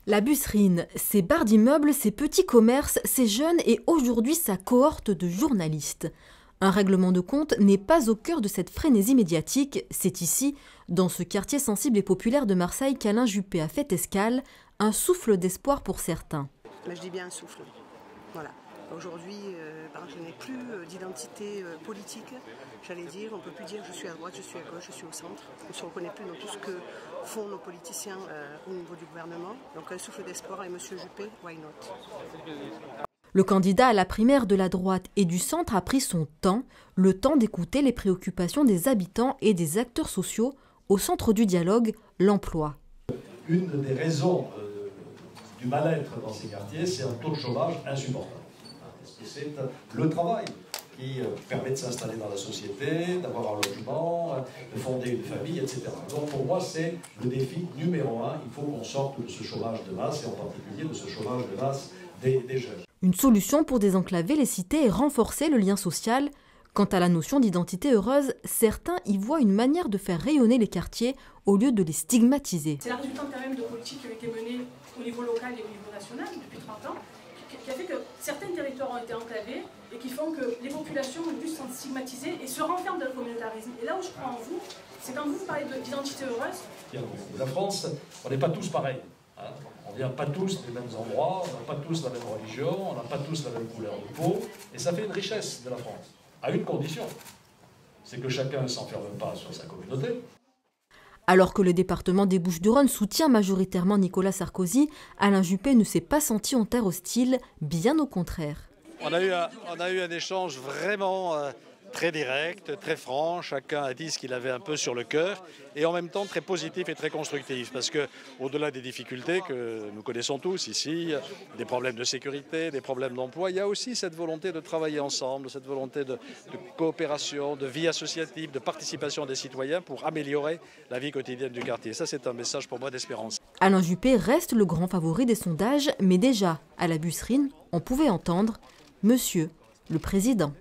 La Busserine, ses barres d'immeubles, ses petits commerces, ses jeunes et aujourd'hui sa cohorte de journalistes. Un règlement de compte n'est pas au cœur de cette frénésie médiatique. C'est ici, dans ce quartier sensible et populaire de Marseille, qu'Alain Juppé a fait escale, un souffle d'espoir pour certains. Mais je dis bien un souffle. Voilà. Aujourd'hui, je n'ai plus d'identité politique. J'allais dire, on ne peut plus dire je suis à droite, je suis à gauche, je suis au centre. On ne se reconnaît plus dans tout ce que font nos politiciens au niveau du gouvernement. Donc un souffle d'espoir et M. Juppé, why not? Le candidat à la primaire de la droite et du centre a pris son temps, le temps d'écouter les préoccupations des habitants et des acteurs sociaux. Au centre du dialogue, l'emploi. Une des raisons du mal-être dans ces quartiers, c'est un taux de chômage insupportable. C'est le travail qui permet de s'installer dans la société, d'avoir un logement, de fonder une famille, etc. Donc pour moi, c'est le défi numéro un. Il faut qu'on sorte de ce chômage de masse, et en particulier de ce chômage de masse des jeunes. Une solution pour désenclaver les cités et renforcer le lien social. Quant à la notion d'identité heureuse, certains y voient une manière de faire rayonner les quartiers au lieu de les stigmatiser. C'est la résultante quand même de politiques qui ont été menées au niveau local et au niveau national depuis 30 ans, qui a fait que certains territoires ont été enclavés et qui font que les populations ont dû se sentir stigmatisées et se renferment dans le communautarisme. Et là où je crois en vous, c'est quand vous parlez d'identité heureuse. La France, on n'est pas tous pareils. On ne vient pas tous des mêmes endroits, on n'a pas tous la même religion, on n'a pas tous la même couleur de peau. Et ça fait une richesse de la France, à une condition, c'est que chacun ne s'enferme pas sur sa communauté. Alors que le département des Bouches-du-Rhône soutient majoritairement Nicolas Sarkozy, Alain Juppé ne s'est pas senti en terre hostile, bien au contraire. On a eu un échange vraiment très direct, très franc. Chacun a dit ce qu'il avait un peu sur le cœur et en même temps très positif et très constructif. Parce qu'au-delà des difficultés que nous connaissons tous ici, des problèmes de sécurité, des problèmes d'emploi, il y a aussi cette volonté de travailler ensemble, cette volonté de coopération, de vie associative, de participation des citoyens pour améliorer la vie quotidienne du quartier. Ça, c'est un message pour moi d'espérance. Alain Juppé reste le grand favori des sondages, mais déjà, à la Busserine, on pouvait entendre « Monsieur le Président ».